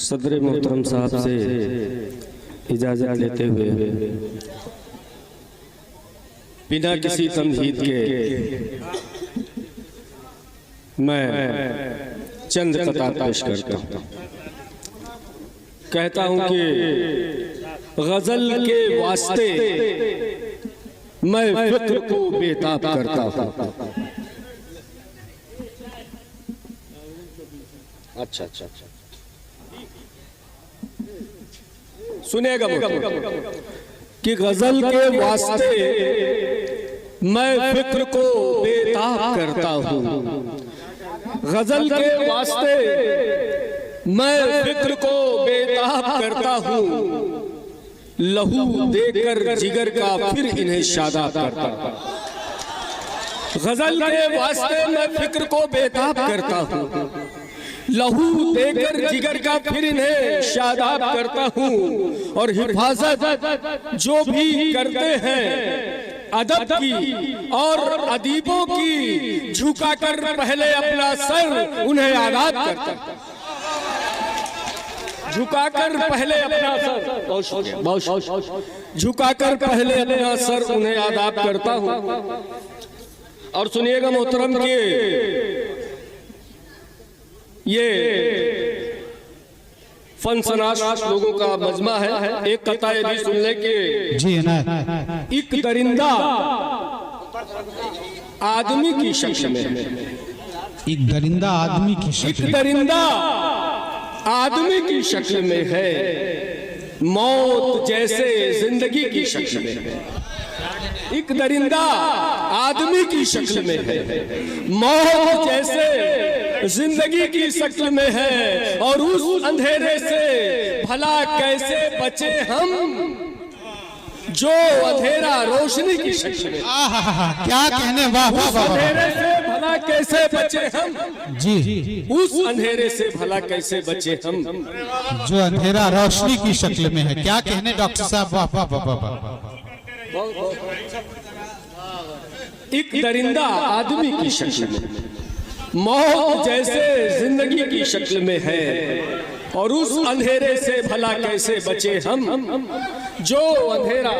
सदर मोहतरम साहब से इजाज़त लेते हुए बिना किसी तमहीद के मैं चंद कतार पेश करता हूँ। कहता हूँ कि गजल के वास्ते मैं फिक्र को बेताब करता हूँ। अच्छा अच्छा अच्छा सुनेगा कि गजल के वास्ते मैं फिक्र को बेताब करता हूँ। गजल के वास्ते मैं फिक्र को बेताब करता हूँ। लहू देकर जिगर का फिर इन्हें शादाब करता हूँ। गजल के वास्ते मैं फिक्र को बेताब करता हूँ। लहू देकर जिगर का फिर इन्हें शादाब करता हूँ। और हिफाजत जो भी करते हैं अदब की और अदीबों की, झुकाकर पहले अपना सर उन्हें आदाब करता हूँ। झुकाकर पहले अपना सर, झुकाकर पहले अपना सर उन्हें आदाब करता हूँ। और सुनिएगा मोहतरम के ये फन सनाश लोगों का मजमा है। एक कथा ये भी सुन ले कि जी ना, एक दरिंदा आदमी की शक्ल में है। एक दरिंदा आदमी की शक्ल, एक दरिंदा आदमी की शक्ल में है। मौत जैसे जिंदगी की शक्ल में है। एक दरिंदा आदमी की शक्ल में है। मौत जैसे जिंदगी की शक्ल में है। और उस अंधेरे से भला कैसे बचे हम, जो अंधेरा रोशनी की शक्ल में। क्या कहने, वाह वाह वाह। अंधेरे से भला कैसे बचे हम, जी, उस अंधेरे से भला कैसे बचे हम, जो अंधेरा रोशनी की शक्ल में है। क्या कहने डॉक्टर साहब, वाह वाह वाह वाह। एक दरिंदा आदमी की शक्ल में, मौत जैसे जिंदगी की शक्ल में है। और उस अंधेरे से भला कैसे बचे हम, जो अंधेरा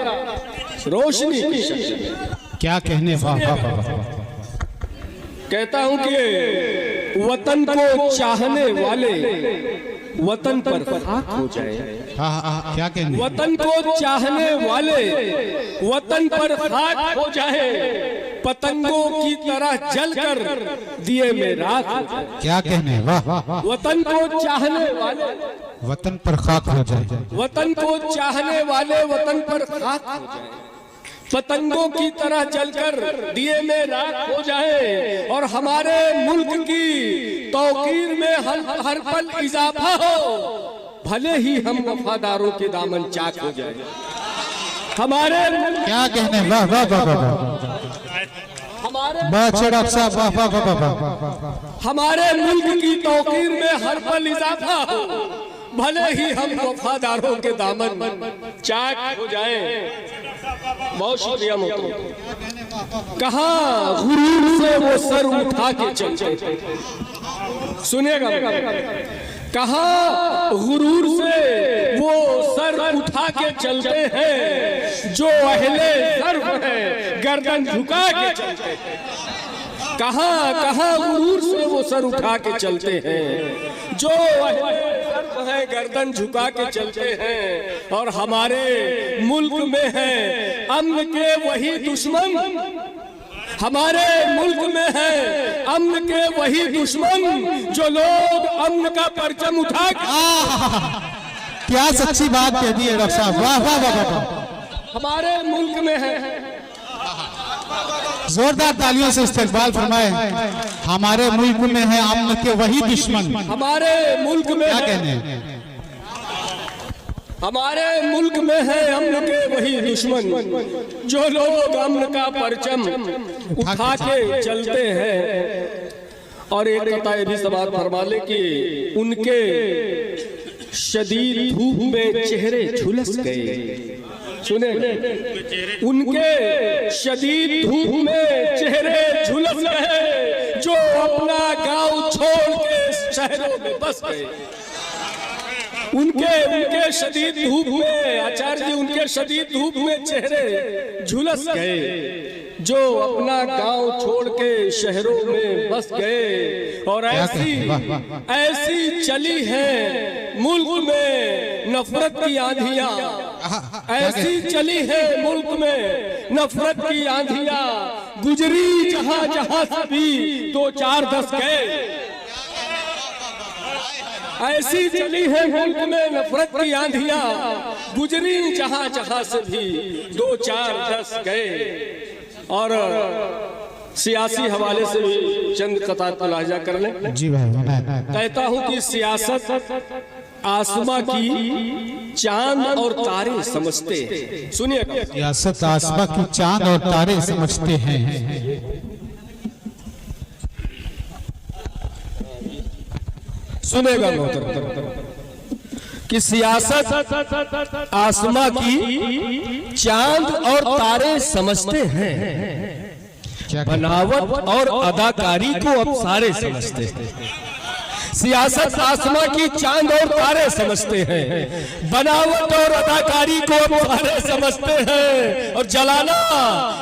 रोशनी की शक्ल में। क्या कहने, वाह वाह वाह। कहता हूं कि वतन को चाहने वाले वतन पर खाक हो जाए। क्या कहने, वतन को चाहने वाले वतन पर खाक हो जाए। पतंगों की तरह जलकर दिए में राख हो जाए। क्या कहने, वाह वाह। वतन को चाहने वाले वतन पर खाक हो जाए। वतन को चाहने वाले वतन पर खाक हो जाए। पतंगों की तरह जलकर दिए में राख हो जाए। और हमारे मुल्क की तौकीर में हर पल इजाफा हो। भले ही हम वफादारों के दामन चाक हो जाए। हमारे क्या कहने, वाह वाह वाह वाह। डॉक्टर साहब, वाह वाह वाह वाह। हमारे मुल्क की तौकीर में हर पल इजाफा हो। भले ही हम वफादारों के दामन चाक हो जाए। बहुत शुक्रिया मोहतरम। कहाँ गुरूर से वो सर उठा के चलते, सुनेगा, कहाँ गुरूर से वो सर उठा के चलते हैं। जो अहले सर्फ है गर्दन झुका के चलते हैं। कहाँ कहाँ गुरूर से वो सर उठा के चलते हैं। जो अहले सर्फ है गर्दन झुका के चलते हैं। और हमारे मुल्क में है अम्न के वही दुश्मन। हमारे मुल्क में है अम्न के वही दुश्मन, जो लोग अम्न का परचम उठा के। क्या सच्ची बात कह दी है डॉक्टर साहब, वाह वाह वाह वाह। हमारे मुल्क में है, जोरदार तालियों से इस्तकबाल फरमाए। हमारे मुल्क में है अम्न के वही दुश्मन। हमारे मुल्क में क्या कहने, हमारे मुल्क में है अम्न के वही दुश्मन, जो लोग अम्न का परचम उठा के चलते हैं। और एक कथा ये भी समाज फरमा ले कि उनके शदीद धूप में चेहरे झुलस गए। सुने, उनके शदीद धूप में चेहरे झुलस गए। जो अपना गांव छोड़ के शहरों में बस गए। उनके शदीद धूप में, आचार्य जी उनके शदीद धूप में चेहरे झुलस गए, जो अपना गांव छोड़ के शहरों में बस गए। और ऐसी चली है मुल्क में नफरत की आंधियां, ऐसी चली है मुल्क में नफरत की आंधियां, गुजरी जहां जहां से भी 2 4 10 गए। ऐसी चली है मुल्क में नफरत की आंधियां, गुजरी जहां जहां से भी 2 4 10 गए। और सियासी हवाले से भी चंद कतार मुलाहिजा कर लें। जी भाई, कहता हूं कि सियासत आसमां की चांद और तारे समझते हैं। सुनिए, सियासत आसमां की चांद और तारे समझते हैं। सुनेगा मोहतरम कि सियासत आसमां की चांद और तारे समझते हैं, बनावट और अदाकारी को अब सारे समझते हैं। सियासत आसमां की चांद और तारे समझते हैं, बनावट और अदाकारी को अब सारे समझते हैं। और जलाना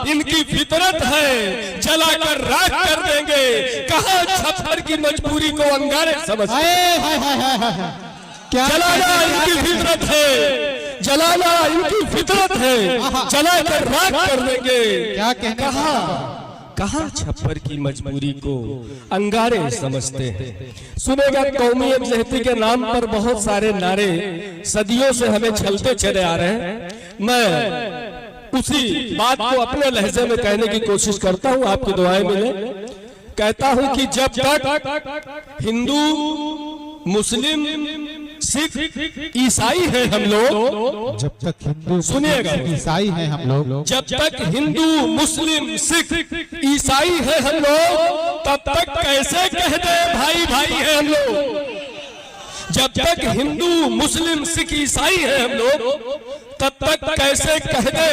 इनकी फितरत है, जलाकर राख कर देंगे। कहां छप्पर की मजबूरी को अंगारे समझते हैं। जलाना इनकी फितरत है, जलाना इनकी फितरत है, जलाकर राख कर देंगे। क्या कहने, कहां छप्पर की मजबूरी को अंगारे समझते हैं। सुनेगा, कौमी यकजहती के नाम पर बहुत सारे नारे सदियों से हमें छलते चले आ रहे हैं। मैं उसी बात को अपने लहजे में कहने की कोशिश करता हूं, आपकी दुआएं मिले। कहता हूं कि जब तक हिंदू, मुस्लिम, सिख, ईसाई है हम लोग, जब तक हिंदू, सुनिएगा, ईसाई है हम लोग, जब तक हिंदू, मुस्लिम, सिख, ईसाई है हम लोग, तब तक कैसे कह दे भाई भाई है हम लोग। जब तक हिंदू, मुस्लिम, सिख, ईसाई है हम लोग, तब तक कैसे कह दे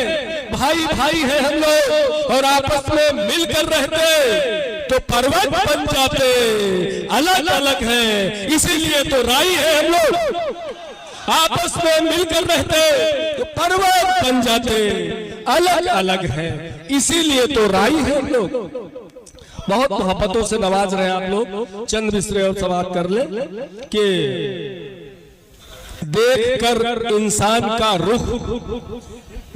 भाई भाई है हम लोग। और आपस में मिलकर रहते तो पर्वत बन जाते, अलग अलग है इसीलिए तो राई है हम लोग। आपस में मिलकर रहते तो पर्वत बन जाते, अलग अलग है इसीलिए तो राई है हम लोग। बहुत मोहब्बतों से नवाज रहे आप लोग। चंद मिसरे और समाप्त कर ले कि देख कर इंसान का रुख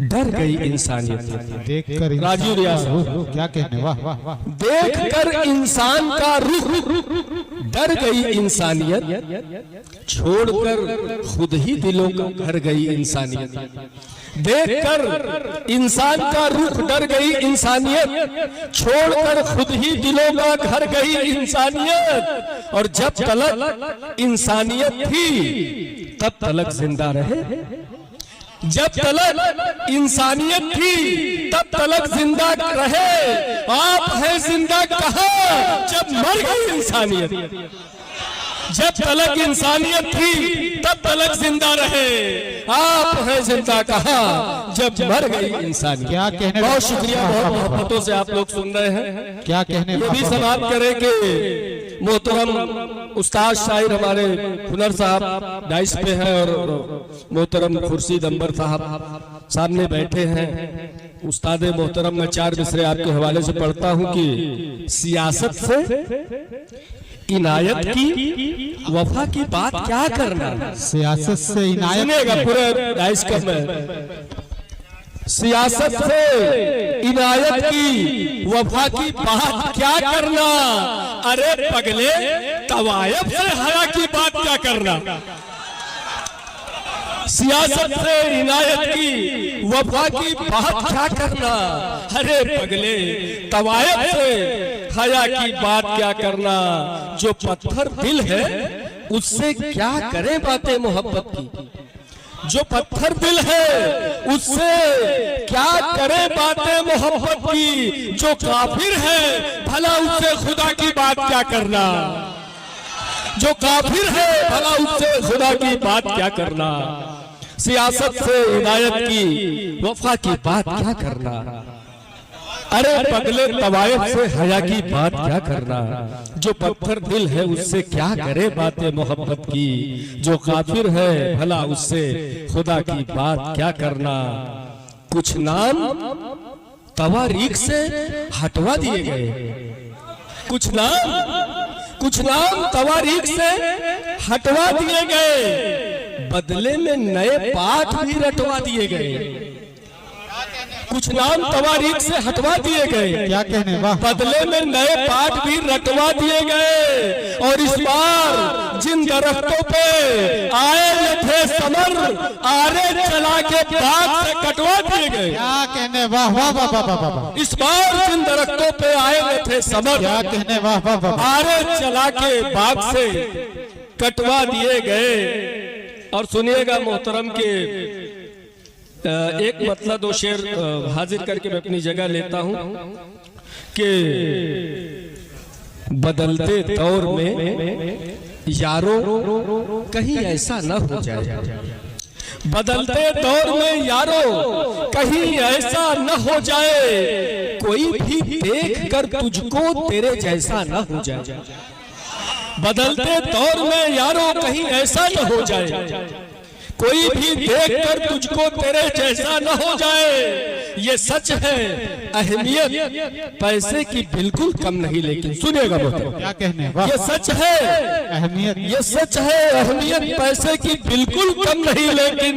डर गई इंसानियत। देखकर राजीव रियाज क्या कहने, वाह वाह वाह। देख कर इंसान का रुख डर गई इंसानियत, छोड़कर खुद ही दिलों का घर गई इंसानियत। देखकर इंसान का रुख डर गई इंसानियत, छोड़कर खुद ही दिलों का घर गई इंसानियत। और जब तलक इंसानियत थी तब तलक जिंदा रहे, जब तलक इंसानियत थी तब तलक जिंदा रहे। आप हैं जिंदा कहाँ जब मर गई इंसानियत। जब तलक इंसानियत थी तब तलक जिंदा रहे, आप हैं जिंदा कहाँ जब मर गई इंसानियत। क्या कहने, बहुत शुक्रिया, बहुत मोहब्बतों से आप लोग सुन रहे हैं। क्या कहने, ये भी समाप्त करें कि मोहतरम उस्ताद शायर हमारे हुनर साहब डाइस पे हैं और मोहतरम खुर्शीद अंबर साहब सामने बैठे हैं। उस्ताद मोहतरम, मैं 4 मिसरे आपके हवाले से पढ़ता हूं कि सियासत से इनायत की वफा की बात क्या करना। सियासत से इनायत, सुनेगा पूरे डाइस का में, सियासत से इनायत की वफा की बात क्या करना। अरे पगले, तवायब से हया की बात क्या करना। सियासत से इनायत की वफा की बात क्या करना। अरे पगले, तवायब से हया की बात क्या करना। जो पत्थर दिल है उससे क्या करें बातें मोहब्बत की। जो पत्थर दिल है उससे क्या करे बातें मोहब्बत की। जो काफिर है भला उससे खुदा की बात क्या करना। जो काफिर है भला उससे खुदा की बात क्या करना। सियासत से इनायत की वफा की बात क्या करना। अरे पगले तवायफ से हया की बात क्या करना, जो पत्थर दिल है उससे क्या करे बातें मोहब्बत की, जो काफिर है भला उससे खुदा की बात क्या करना। कुछ नाम तवारीख से हटवा दिए गए, कुछ नाम तवारीख से हटवा दिए गए, बदले में नए पाठ भी रटवा दिए गए। कुछ नाम तवारीख से हटवा दिए गए, क्या कहने, वाह, बदले में नए पाठ भी रटवा दिए गए। और इस बार जिन दरख्तों पे आए थे समर, आरे चला के बाग से कटवा दिए गए। क्या कहने, वाह वाह वाह वाह वाह वाह। इस बार जिन दरख्तों पे आए थे समर, क्या कहने, वाह वाह वाह। आरे चला के बाग से कटवा दिए गए। और सुनिएगा मोहतरम के एक मतलब दो शेर हाजिर करके मैं अपनी जगह लेता हूं कि बदलते दौर में यारो कहीं ऐसा न हो जाए, बदलते दौर में यारो कहीं ऐसा न हो जाए, कोई भी देख कर तुझको तेरे जैसा न हो जाए। बदलते दौर में यारो कहीं ऐसा न हो जाए, कोई भी देखकर तुझको तेरे जैसा न हो जाए। ये सच है अहमियत पैसे की बिल्कुल कम नहीं, लेकिन सुनिएगा मोहतरम, क्या कहने, वाह, ये सच है अहमियत, ये सच है अहमियत पैसे की बिल्कुल कम नहीं, लेकिन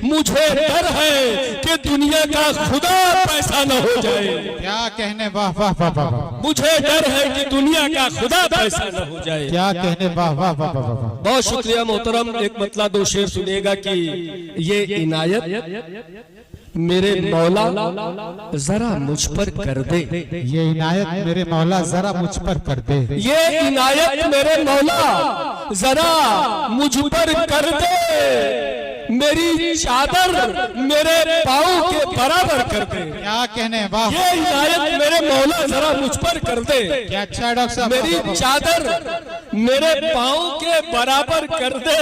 मुझे डर है कि दुनिया का खुदा पैसा न हो जाए। क्या कहने, वाह वाह वाह वाह। मुझे डर है कि दुनिया का खुदा पैसा न हो जाए। क्या कहने, वाह वाह वाह वाह वाह। बहुत शुक्रिया मोहतरम। एक मतलब दो शेर सुनिएगा कि ये इनायत मेरे मौला जरा मुझ पर कर दे, ये इनायत मेरे मौला जरा मुझ पर कर दे, ये इनायत मेरे मौला जरा मुझ पर कर दे, मेरी चादर मेरे पाँव के बराबर कर दे। क्या कहने, वाह, ये इनायत मेरे मौला जरा मुझ पर कर दे, क्या अच्छा डॉक्टर साहब, मेरी चादर मेरे पाँव के बराबर कर दे।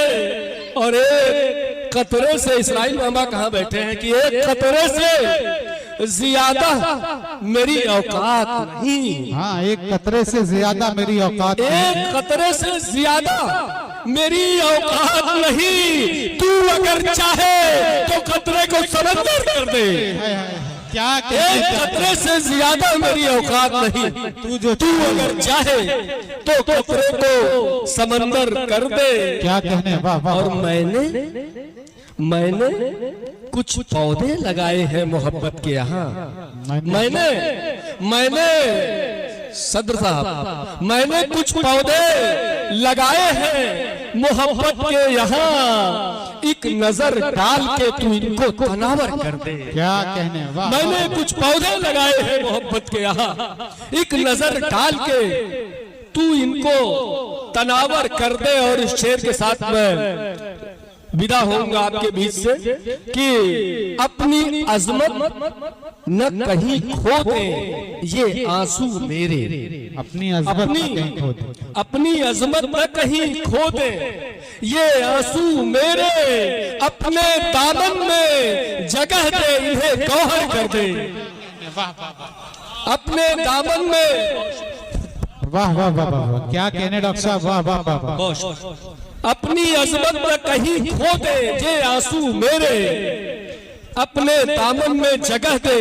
और एक कतरे से, इसराइल मामा कहाँ बैठे हैं, कि एक कतरे से ज्यादा मेरी औकात नहीं। हाँ, एक कतरे से ज्यादा मेरी औकात नहीं, एक कतरे से ज्यादा मेरी औकात नहीं। तू अगर चाहे तो कतरे को समंदर कर दे। क्या एक कहने, कतरे से ज्यादा मेरी औकात नहीं, तू अगर चाहे तो कतरे को समंदर कर दे। क्या कहने, वाह वाह। और मैंने कुछ पौधे लगाए हैं मोहब्बत के यहाँ, मैंने सदर साहब, मैंने कुछ पौधे लगाए हैं मोहब्बत के यहाँ, एक नजर डाल के तू इनको तनावर कर दे। क्या कहने, वाह, मैंने कुछ पौधे लगाए हैं मोहब्बत के यहाँ, एक नजर डाल के तू इनको तनावर कर दे। और इस शेर के साथ मैं विदा होऊंगा आपके बीच से कि अपनी अजमत न कहीं खो दे ये आंसू मेरे, अपनी अजमत कहीं खो दे, अपनी अजमत न कहीं खो दे ये आंसू मेरे, अपने दामन में जगह दे इन्हें गौहर कर दे, अपने दामन में। वाह वाह वाह वाह। क्या कहने डॉक्टर साहब, वाह वाह वाह वाह। अपनी अजमत में कहीं खो दे ये आंसू मेरे, अपने दामन में जगह दे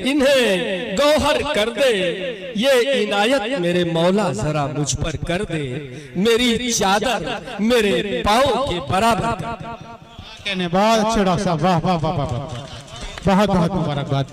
इन्हें गौहर कर दे, ये इनायत मेरे मौला जरा मुझ पर कर दे, मेरी चादर मेरे पाँव के बराबर कर दे। कहने, बहुत अच्छे डॉक्टर साहब, वाह वाह वाह वाह। बहुत बहुत मुबारकबाद।